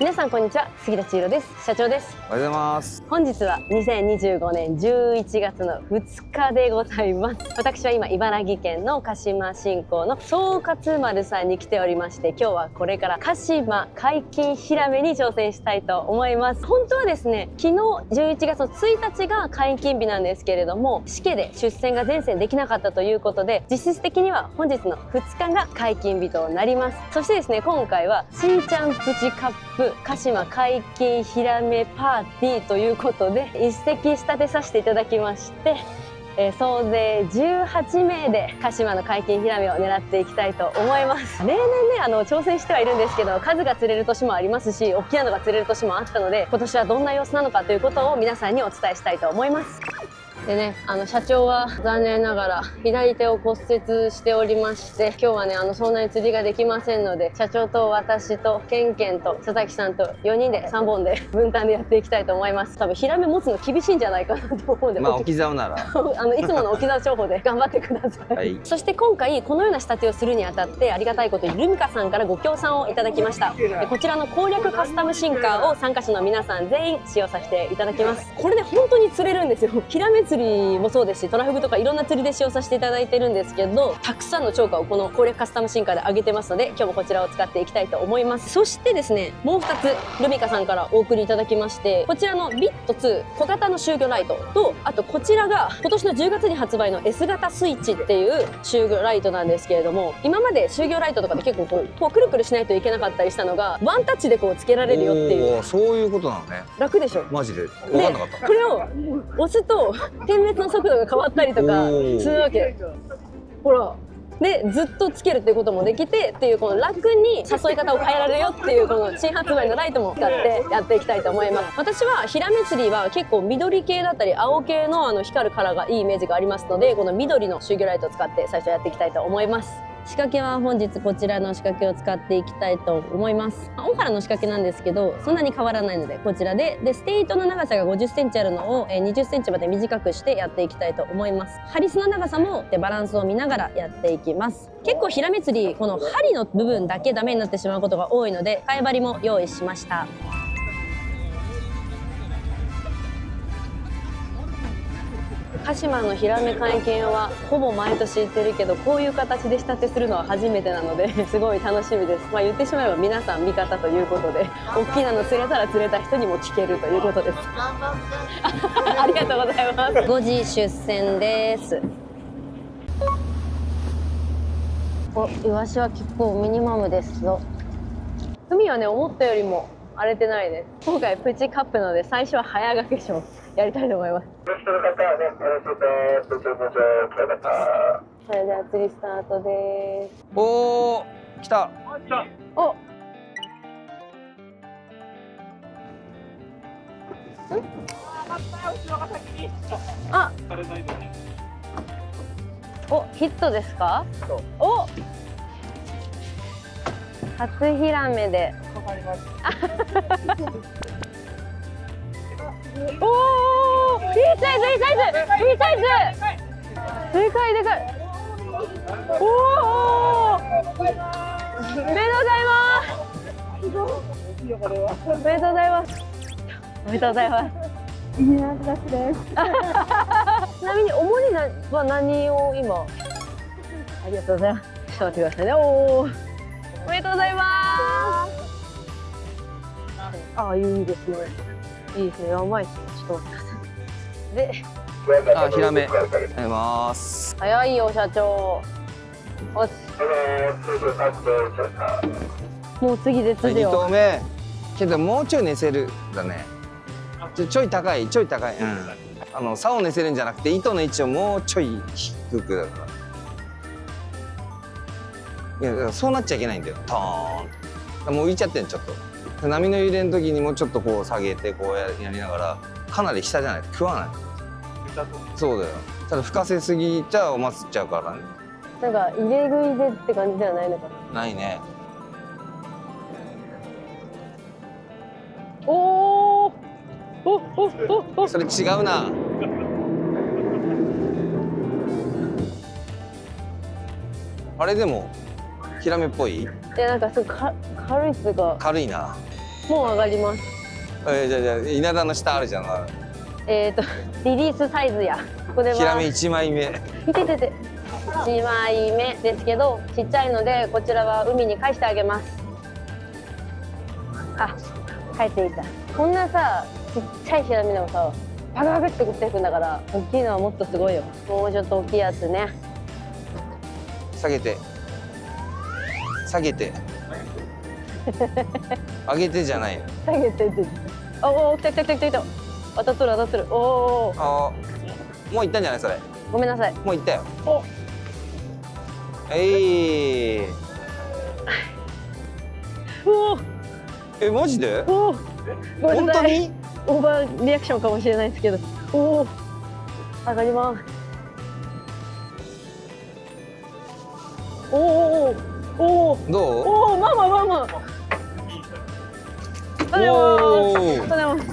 皆さんこんにちは、杉田千尋です。社長です。おはようございます。本日は2025年11月の2日でございます。私は今茨城県の鹿島新港の総勝丸さんに来ておりまして、今日はこれから鹿島解禁ヒラメに挑戦したいと思います。本当はですね、昨日11月の1日が解禁日なんですけれども、しけで出船が全船できなかったということで、実質的には本日の2日が解禁日となります。そしてですね、今回はしんちゃんプチカップ鹿島解禁ヒラメパーティーということで一席仕立てさせていただきまして、総勢18名で鹿島の解禁ヒラメを狙っていきたいと思います。例年ね、挑戦してはいるんですけど、数が釣れる年もありますし、大きなのが釣れる年もあったので、今年はどんな様子なのかということを皆さんにお伝えしたいと思います。でね、社長は残念ながら左手を骨折しておりまして、今日はね、そんなに釣りができませんので、社長と私とケンケンと佐々木さんと4人で3本で分担でやっていきたいと思います。多分ヒラメ持つの厳しいんじゃないかなと思うんで、まあ置き竿ならいつもの置き竿情報で頑張ってください、はい、そして今回このような仕立てをするにあたってありがたいことにルミカさんからご協賛をいただきました。こちらの攻略カスタムシンカーを参加者の皆さん全員使用させていただきます。これね、本当に釣れるんですよ。ヒラメ釣りもそうですし、トラフグとかいろんな釣りで使用させていただいてるんですけど、たくさんの釣果をこの攻略カスタムシンカーで上げてますので、今日もこちらを使っていきたいと思います。そしてですね、もう2つルミカさんからお送りいただきまして、こちらのビット2小型の集魚ライトと、あとこちらが今年の10月に発売の S 型スイッチっていう集魚ライトなんですけれども、今まで集魚ライトとかで結構こうくるくるしないといけなかったりしたのがワンタッチでこうつけられるよっていう。そういうことなのね。楽でしょ。マジで分かんなかった。これを押すと点滅の速度が変わったりとかするわけ。ほら。でずっとつけるっていうこともできてっていう、この楽に誘い方を変えられるよっていう、この新発売のライトも使ってやっていきたいと思います。私はヒラメ釣りは結構緑系だったり青系の光るカラーがいいイメージがありますので、この緑の集魚ライトを使って最初やっていきたいと思います。仕掛けは本日こちらの仕掛けを使っていきたいと思います。大原の仕掛けなんですけど、そんなに変わらないのでこちらで、ステイトの長さが50センチあるのを20センチまで短くしてやっていきたいと思います。ハリスの長さもバランスを見ながらやっていきます。結構ヒラメ釣りこの針の部分だけダメになってしまうことが多いので、替え針も用意しました。鹿島のヒラメ解禁はほぼ毎年行ってるけど、こういう形で仕立てするのは初めてなのですごい楽しみです。まあ言ってしまえば皆さん味方ということで、大きなの釣れたら釣れた人にも聞けるということです。ありがとうございます。5時出船です。イワシは結構ミニマムですぞ。海はね、思ったよりも荒れてないです。今回プチカップなので最初は早掛け賞やりたいと思います。それでは釣りスタートです。おー、来た。お。あ。お、ヒットですか？お。初ヒラメで。おお、いいサイズ、いいサイズ、いいサイズ。でかいでかい。おお。おめでとうございます。おめでとうございます。おめでとうございます。いいな、私です。ちなみに主には何を今。ありがとうございます。ちょっと待ってくださいね。おお。おめでとうございます。ああ、いいですね。いいですね。やばいですね。ちょっと待ってください。で。あ、ヒラメ。ありがとうございます。早いよ、社長。おし。もう次で釣りよ。2投目。けど、もうちょい寝せる。だね。ちょい高い、ちょい高い。うん。竿を寝せるんじゃなくて、糸の位置をもうちょい低くだから。いや、だからそうなっちゃいけないんだよ。トーン。もう浮いちゃってん、ちょっと。波の揺れの時にもちょっとこう下げてこうやりながら、かなり下じゃないと食わない。そうだよ。ただ吹かせすぎちゃおまつっちゃうからね。なんか入れ食いでって感じではないのかな。ないね。おお。お。それ違うな。あれでもヒラメっぽい？いやなんかすごい軽いっつうか。軽いな。もう上がります。じゃあ稲田の下あるじゃん。リリースサイズや。これはヒラメ1枚目。いててて。1枚目ですけどちっちゃいのでこちらは海に返してあげます。あ、帰っていた。こんなさちっちゃいヒラメでもさパクパクって食っていくんだから大きいのはもっとすごいよ。もうちょっと大きいやつね。下げて下げて上げてじゃないよ。下げてっておお来た来た来た来た来た。当たっとる当たっとる。おお。あもう行ったんじゃないそれ。ごめんなさい。もう行ったよ。おおえマジで？おおごめん本当なさい。に？オーバーリアクションかもしれないですけど。おお上がります。おおおおどう？おおまあまあまあまあ。ありがとうございます。ありがとうございます。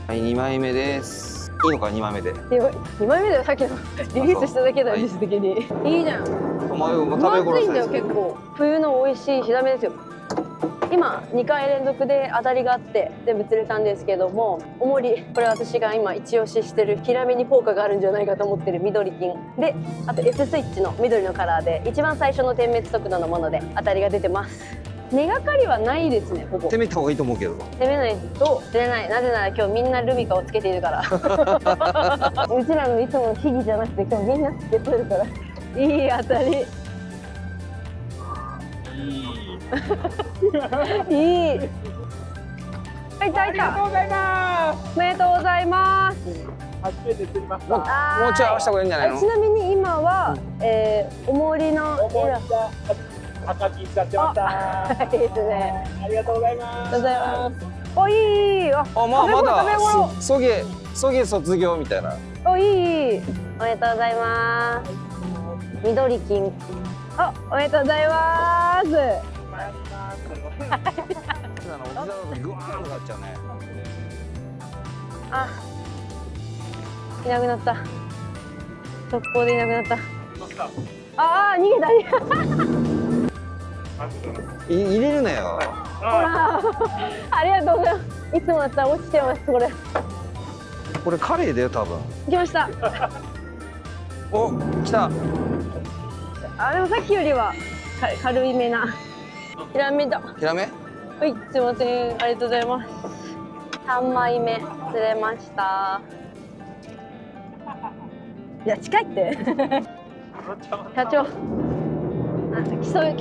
はい2枚目です。いいのか2枚目で。2枚目だよさっきのリリースしただけだよ実質的に。いいじゃん。もう食べ分厚いんだよ頃結構。冬の美味しいヒラメですよ。今2回連続で当たりがあって全部釣れたんですけども、おもりこれ私が今一押ししてるヒラメに効果があるんじゃないかと思ってる緑金で、あと S スイッチの緑のカラーで一番最初の点滅速度のもので当たりが出てます。根がかりはないですね。ほぼ攻めた方がいいと思うけど。攻めないと釣れない。なぜなら今日みんなルミカをつけているからうちらのいつもの秘技じゃなくて今日みんなつけてるからいい当たりいい。いたいた。おめでとうございます。初めて釣りました。もうちょい合わせた方がいいんじゃないの？ちなみに今は、おもりの赤金使ってました。いいですね。ありがとうございます。ありがとうございます。おいい。あまだ食べそげ卒業みたいな。おいい。おめでとうございます。緑金。あ、おめでとうございます。グワーンとなっちゃうね。あ、いなくなった。速攻でいなくなった。ああ、逃げた。入れるなよ。ほら、ありがとうございます。いつもだったら落ちてます、これ。これカレイだよ多分。来ました。お、来た。あ、でもさっきよりは軽いめな。ヒラメだ。ヒラメ？はい、すいません、ありがとうございます。3枚目釣れました。いや、近いって。社長。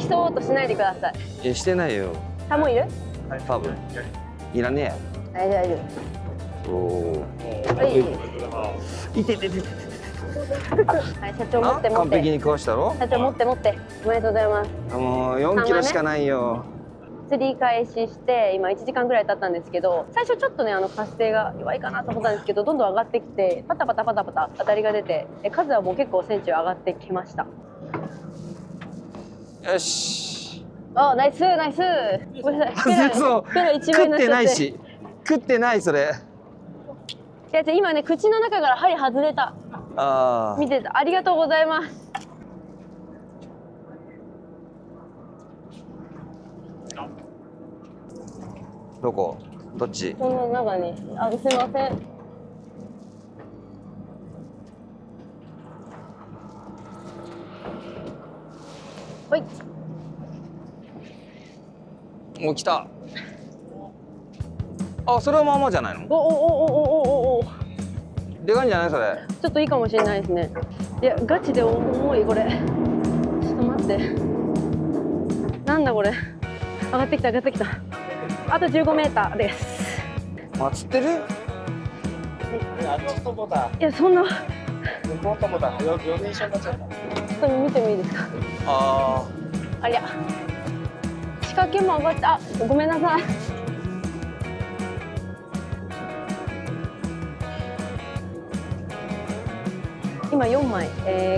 競おうとしないでください。いやしてないよ。あ、もういる？多分。いらねえや。大丈夫。おお。はい。いてててて。はい、社長持って持って。完璧に壊したろ？社長持って持って。おめでとうございます。もう4キロしかないよ。釣り開始して今1時間ぐらい経ったんですけど、最初ちょっとね活性が弱いかなと思ったんですけど、どんどん上がってきてパタパタパタパタ当たりが出て、数はもう結構船長上がってきました。よし。あ、ナイスナイス。ごめんなさい。そう。食ってないし。食ってないそれ。いや今ね口の中から針外れた。ああ。見てた。ありがとうございます。どこ？どっち？この中に。あ、すいません。はい。もう来た。あ、それはまあまあじゃないの？おおおおおおお。でかいんじゃないそれ？ちょっといいかもしれないですね。いやガチで重いこれ。ちょっと待って。なんだこれ。上がってきた上がってきた。あと15メーターです。あ、釣ってる？いやそんな。4年一緒になっちゃった。ちょっと見てもいいですか。あありゃ。仕掛けも上がって、あ、ごめんなさい。今4枚、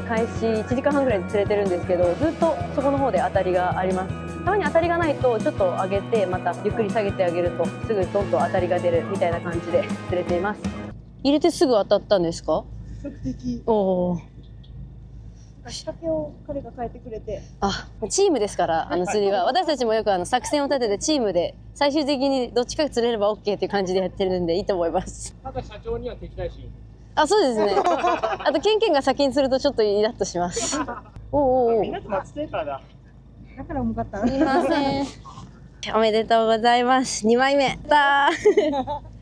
開始1時間半ぐらいで釣れてるんですけど、ずっとそこの方で当たりがあります。たまに当たりがないとちょっと上げてまたゆっくり下げてあげるとすぐどんどん当たりが出るみたいな感じで釣れています。入れてすぐ当たったんですか？比較的おお。仕掛けを彼が変えてくれて。あ、チームですから釣りは私たちもよく作戦を立ててチームで最終的にどっちかが釣れれば OK っていう感じでやってるんでいいと思います。ただ社長には敵対心。あ、そうですね。あとケンケンが先にするとちょっとイラッとします。おおお。みんなと待ちたいからだ。だから重かった。すみません。おめでとうございます。2枚目。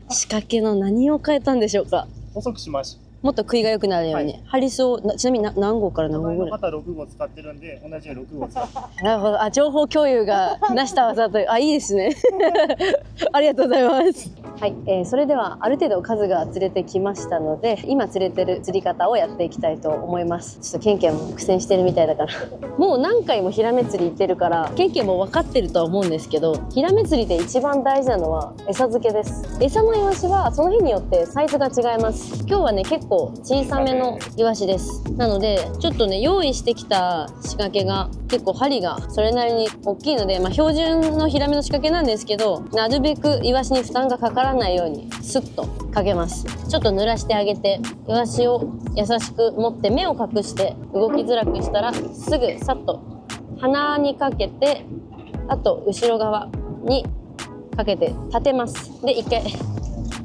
仕掛けの何を変えたんでしょうか。細くしました。もっと食いが良くなるように、ハリスをちなみに何号から何号ぐらい。肩6号使ってるんで、同じように6号使って。なるほど。あ、情報共有がなした技という。あ、いいですね。ありがとうございます。はい、それではある程度数が釣れてきましたので、今釣れてる釣り方をやっていきたいと思います。ちょっとケンケンも苦戦してるみたいだからもう何回もヒラメ釣り行ってるからケンケンも分かってるとは思うんですけど、ヒラメ釣りで一番大事なのは餌付けです。餌のイワシはその日によってサイズが違います。今日はね結構小さめのイワシです。なのでちょっとね用意してきた仕掛けが結構針がそれなりに大きいので、標準のヒラメの仕掛けなんですけど、なるべくイワシに負担がかからないようにスッとかけます。ちょっと濡らしてあげて、イワシを優しく持って目を隠して動きづらくしたら、すぐさっと鼻にかけて、あと後ろ側にかけて立てます。で1回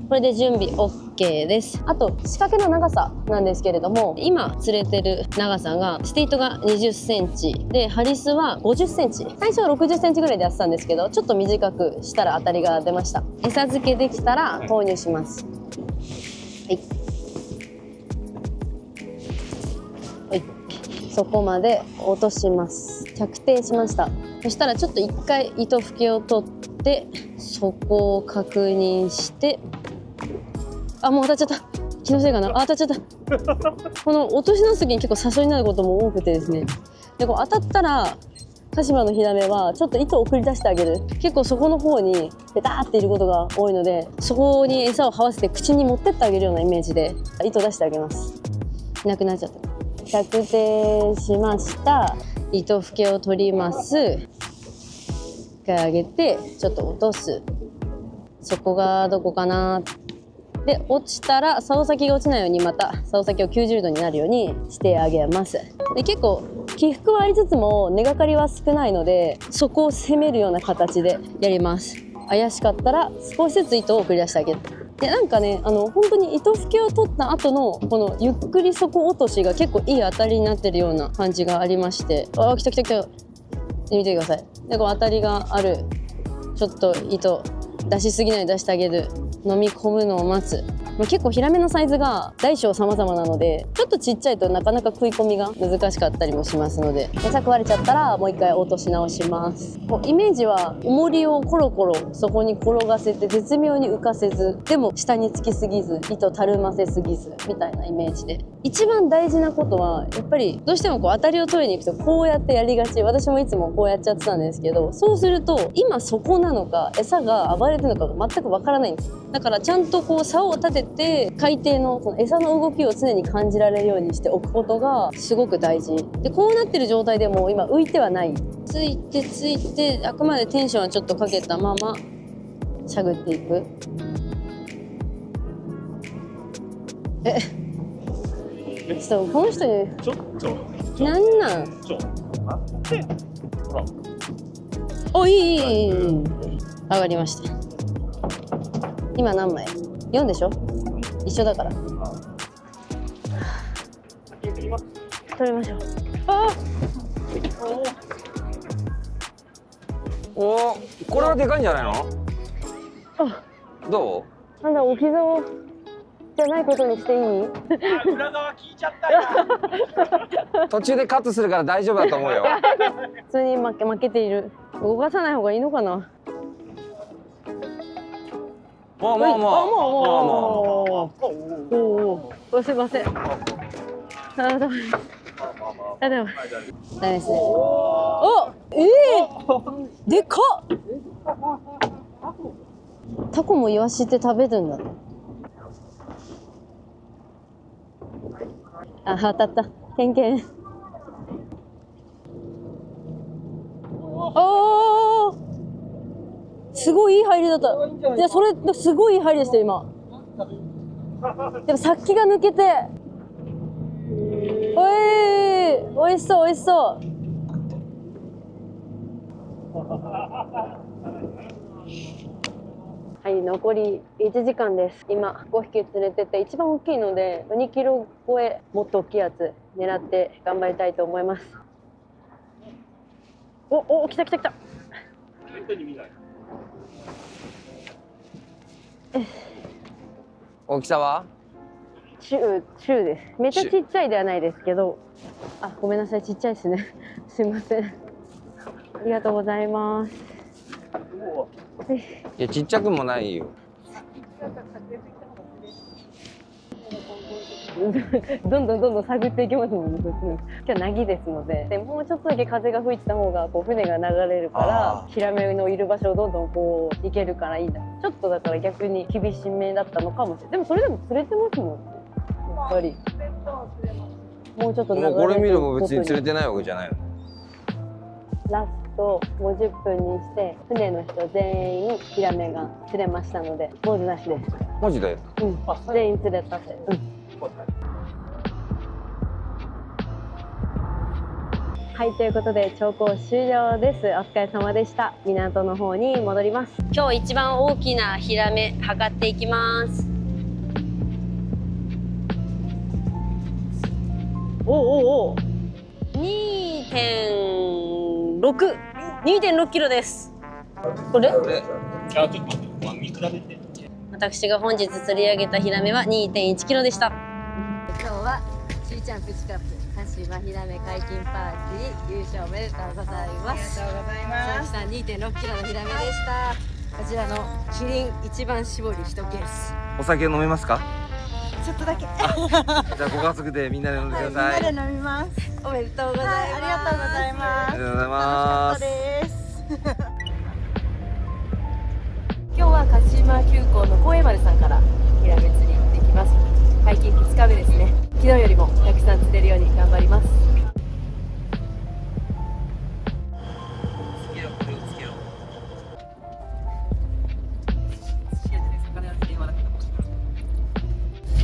これで準備 OK です。あと仕掛けの長さなんですけれども、今釣れてる長さがステイトが20センチでハリスは50センチ、最初は60センチぐらいでやってたんですけど、ちょっと短くしたら当たりが出ました。餌付けできたら投入します。はいはい、そこまで落とします。着底しました。そしたらちょっと1回糸吹きを取って底を確認して、あ、もう当たっちゃった。気のせいかな。あ、当たっちゃった。この落とし直す時に結構誘いになることも多くてですね。で、こう当たったら、鹿島のヒラメはちょっと糸を送り出してあげる。結構そこの方にベターっていることが多いので、そこに餌を這わせて口に持ってってあげるようなイメージで糸出してあげます。いなくなっちゃった。着底しました。糸吹きを取ります。一回上げて、ちょっと落とす。そこがどこかな。で落ちたら竿先が落ちないようにまた竿先を90度になるようにしてあげます。で結構起伏はありつつも根がかりは少ないので、そこを攻めるような形でやります。怪しかったら少しずつ糸を送り出してあげる。でなんかね、本当に糸吹きを取った後のこのゆっくり底落としが結構いい当たりになってるような感じがありまして、あ、来た来た来た、見てください。でこう当たりがある、ちょっと糸出しすぎないで出してあげる、飲み込むのを待つ。結構ヒラメのサイズが大小様々なので、ちょっとちっちゃいとなかなか食い込みが難しかったりもしますので、餌食われちゃったらもう一回落とし直します。こうイメージは重りをコロコロそこに転がせて絶妙に浮かせず、でも下につきすぎず、糸たるませすぎずみたいなイメージで、一番大事なことはやっぱりどうしてもこう当たりを取りに行くとこうやってやりがち、私もいつもこうやっちゃってたんですけど、そうすると今そこなのか餌が暴れてるのかが全くわからないんです。だからちゃんとこう竿を立てて海底のこの餌の動きを常に感じられるようにしておくことがすごく大事で、こうなってる状態でも今浮いてはない、ついてついて、あくまでテンションはちょっとかけたまましゃぐっていく。ちょっとこの人になんなん待ってほら、お、いい上がりました。今何枚？4でしょ？一緒だから。取りましょう。あおお、これはでかいんじゃないの？あ、どう？なんだ、置き竿じゃないことにしていい？裏側聞いちゃったよ。途中でカットするから大丈夫だと思うよ。普通に負けている。動かさない方がいいのかな？もうすいません。ダメですね。お、でかっ。タコもイワシって食べるんだね。あ、当たった。ケンケン。おー、すごいいい入りだった。いや、それすごいいい入りでしたよ今。でもさっきが抜けて。おい、おいしそう、おいしそう。はい、残り1時間です。今5匹釣れてて、一番大きいので2キロ超え、もっと大きいやつ狙って頑張りたいと思います。お、来た来た来た。大きさは中です。めっちゃちっちゃいではないですけど、あ、ごめんなさい、ちっちゃいですね。すいません。ありがとうございます。いやちっちゃくもないよ。どんどん探っていきますもんね。今日凪ですので、もうちょっとだけ風が吹いてた方がこう船が流れるからヒラメのいる場所をどんどんこう行けるからいいんだ。ちょっとだから逆に厳しめだったのかもしれない。でもそれでも釣れてますもん。やっぱりもうちょっと流れもうこれ見れば別に釣れてないわけじゃないの。ラスト50分にして船の人全員ヒラメが釣れましたので坊主なしです。マジで？うん、全員釣れたって。はい、ということで釣行終了です。お疲れ様でした。港の方に戻ります。今日一番大きなヒラメ測っていきます。お、2.6 キロです。これ？じゃあちょっと見比べて。私が本日釣り上げたヒラメは 2.1 キロでした。今日はしーちゃんプチカップ鹿島ヒラメ解禁パーティー優勝おめでとうございます。ありがとうござい佐ま々木さん 2.6 キロのヒラメでした。こちらのキリン一番搾り1ケース。お酒飲めますか？す。ちょっとだけ。じゃあご家族でみんなで飲んでください。みんなで飲みます。おめでとうございます。はい、ありがとうございます。ありがとうございます。楽しかったです。今日は鹿島急行の高江丸さんからヒラメ釣り行ってきます。解禁2日目ですね。昨日よりもたくさん釣れるように頑張ります。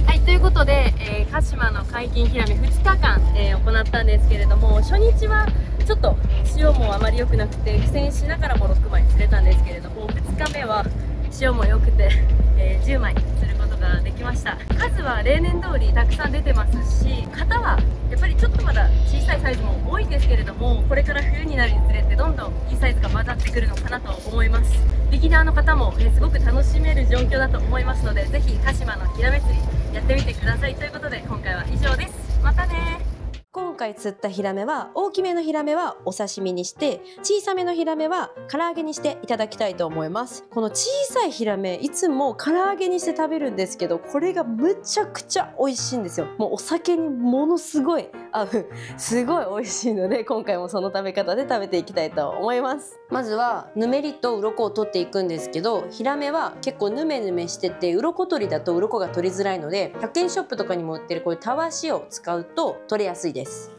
はい、ということで、鹿島の解禁ヒラメ2日間、行ったんですけれども、初日はちょっと潮もあまり良くなくて苦戦しながらも6枚釣れたんですけれども、2日目は潮も良くて、10枚釣ることができました。数は例年通りたくさん出てますし、型はやっぱりちょっとまだ小さいサイズも多いんですけれども、これから冬になるにつれてどんどんいいサイズが混ざってくるのかなと思います。ビギナーの方も、すごく楽しめる状況だと思いますので、ぜひ鹿島のヒラメ釣りやってみてください。ということで今回は以上です。またね。今回釣ったヒラメは、大きめのヒラメはお刺身にして、小さめのヒラメは唐揚げにしていただきたいと思います。この小さいヒラメいつも唐揚げにして食べるんですけど、これがむちゃくちゃ美味しいんですよ。もうお酒にものすごい合う、すごい美味しいので、今回もその食べ方で食べていきたいと思います。まずはぬめりと鱗を取っていくんですけど、ヒラメは結構ヌメヌメしてて、鱗取りだと鱗が取りづらいので、100円ショップとかにも売ってるこういうたわしを使うと取れやすいです。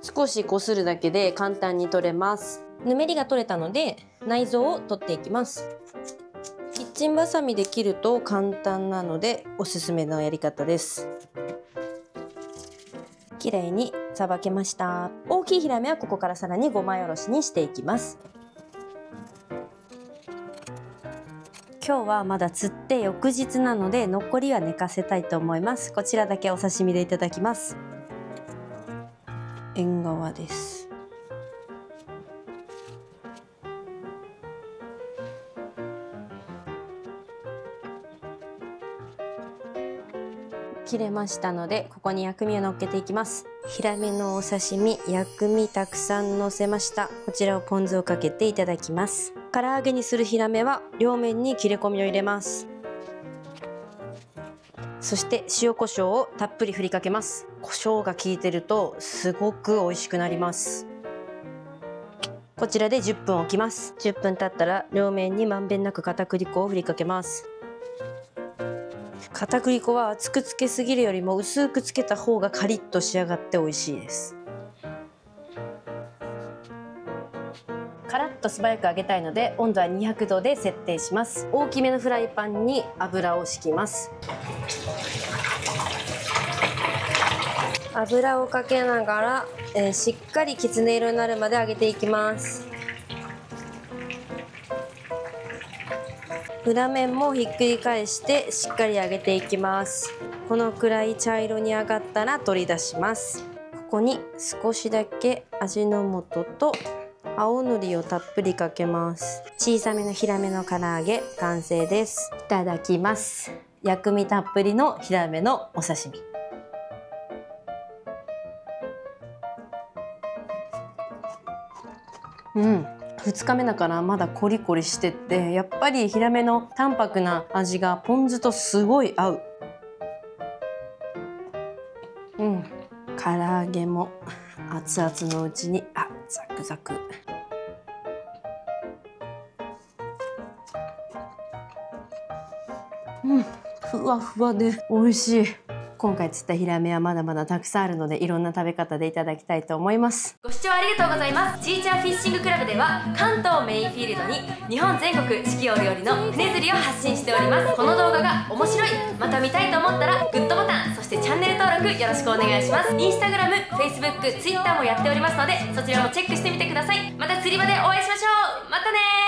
少しこするだけで簡単に取れます。ぬめりが取れたので内臓を取っていきます。キッチンバサミで切ると簡単なのでおすすめのやり方です。きれいにさばけました。大きいヒラメはここからさらに5枚おろしにしていきます。今日はまだ釣って翌日なので残りは寝かせたいと思います。こちらだけお刺身でいただきます。縁側です。切れましたのでここに薬味を乗っけていきます。ヒラメのお刺身、薬味たくさん乗せました。こちらをポン酢をかけていただきます。唐揚げにするヒラメは両面に切れ込みを入れます。そして塩コショウをたっぷり振りかけます。胡椒が効いてるとすごく美味しくなります。こちらで10分置きます。10分経ったら両面にまんべんなく片栗粉を振りかけます。片栗粉は厚くつけすぎるよりも薄くつけた方がカリッと仕上がって美味しいです。カラッと素早く揚げたいので温度は200度で設定します。大きめのフライパンに油を敷きます。油をかけながら、しっかりきつね色になるまで揚げていきます。裏面もひっくり返してしっかり揚げていきます。このくらい茶色に揚がったら取り出します。ここに少しだけ味の素と青のりをたっぷりかけます。小さめのヒラメの唐揚げ完成です。いただきます。薬味たっぷりのヒラメのお刺身。2日目だからまだコリコリしてて、やっぱりヒラメの淡白な味がポン酢とすごい合う。唐揚げも熱々のうちにザクザク。ふわふわで美味しい。今回釣ったヒラメはまだまだたくさんあるので、いろんな食べ方でいただきたいと思います。ご視聴ありがとうございます。ちーちゃんフィッシングクラブでは関東メインフィールドに日本全国四季折々の船釣りを発信しております。この動画が面白い、また見たいと思ったらグッドボタン、そしてチャンネル登録よろしくお願いします。インスタグラム、フェイスブック、ツイッターもやっておりますので、そちらもチェックしてみてください。また釣り場でお会いしましょう。またねー。